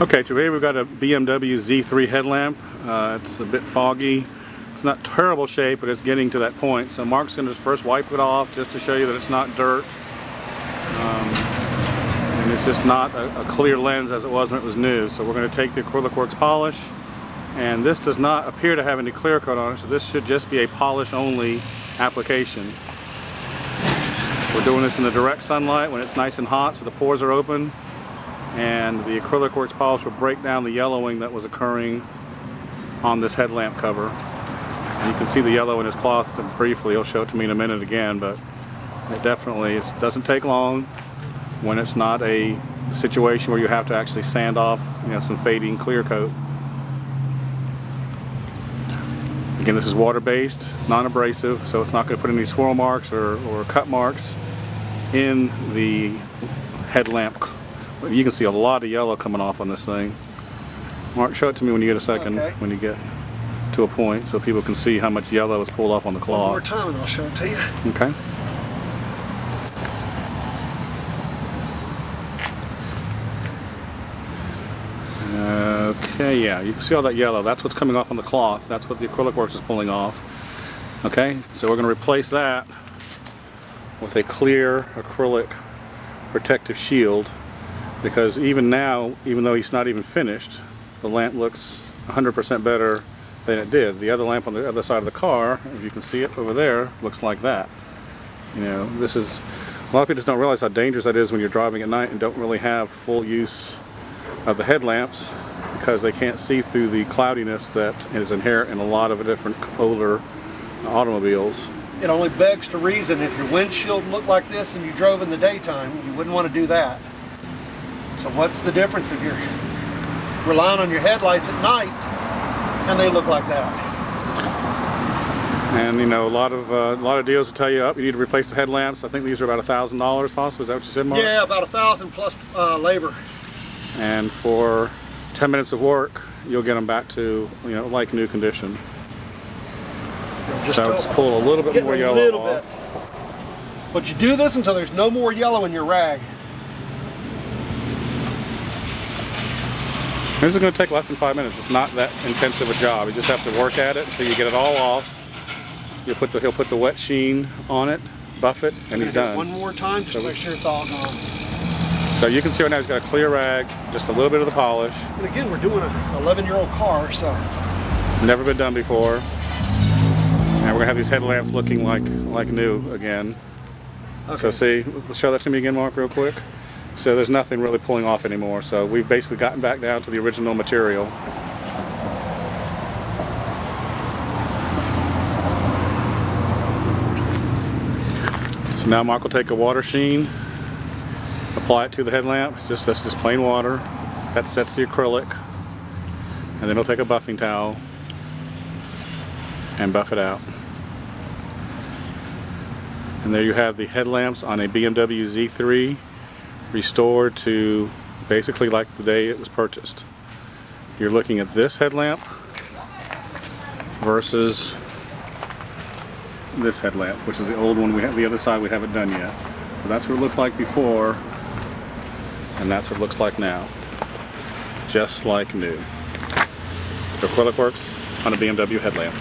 Okay, today we've got a BMW Z3 headlamp. It's a bit foggy. It's not terrible shape, but it's getting to that point. So Mark's going to first wipe it off just to show you that it's not dirt. And it's just not a clear lens as it was when it was new. So we're going to take the Acrylic-Works polish. And this does not appear to have any clear coat on it, so this should just be a polish only application. We're doing this in the direct sunlight when it's nice and hot, so the pores are open. And the Acrylic-Works polish will break down the yellowing that was occurring on this headlamp cover. And you can see the yellow in his cloth briefly. He'll show it to me in a minute again, but it doesn't take long when it's not a situation where you have to actually sand off, some fading clear coat. Again, this is water-based, non-abrasive, so it's not going to put any swirl marks or cut marks in the headlamp. You can see a lot of yellow coming off on this thing. Mark, show it to me when you get a second, okay, when you get to a point, so people can see how much yellow is pulled off on the cloth. One more time and I'll show it to you. Okay. Okay, yeah, you can see all that yellow. That's what's coming off on the cloth. That's what the Acrylic-Works is pulling off. Okay, so we're going to replace that with a clear acrylic protective shield, because even now, even though he's not even finished, the lamp looks 100% better than it did. The other lamp on the other side of the car, if you can see it over there, looks like that. This is, a lot of people just don't realize how dangerous that is when you're driving at night and don't really have full use of the headlamps, because they can't see through the cloudiness that is inherent in a lot of different older automobiles. It only begs to reason, if your windshield looked like this and you drove in the daytime, you wouldn't want to do that. So what's the difference if you're relying on your headlights at night and they look like that? And a lot of deals will tell you, you need to replace the headlamps. I think these are about $1,000 possibly. Is that what you said, Mark? Yeah, about $1,000 plus labor. And for 10 minutes of work, you'll get them back to like new condition. So just pull a little bit more yellow off. But you do this until there's no more yellow in your rag. This is going to take less than 5 minutes. It's not that intensive a job. You just have to work at it until you get it all off. He'll put the wet sheen on it, buff it, and he's done. One more time just to make sure it's all gone. So you can see right now he's got a clear rag, just a little bit of the polish. And again, we're doing an 11-year-old car, so never been done before. And we're gonna have these headlamps looking like new again. Okay. So see, show that to me again, Mark, real quick. So there's nothing really pulling off anymore. So we've basically gotten back down to the original material. So now Mark will take a water sheen, apply it to the headlamp. That's just plain water. That sets the acrylic. And then he'll take a buffing towel and buff it out. And there you have the headlamps on a BMW Z3 restored to basically like the day it was purchased. You're looking at this headlamp versus this headlamp, which is the old one. We have the other side we haven't done yet. So that's what it looked like before, and that's what it looks like now. Just like new. Acrylic-Works on a BMW headlamp.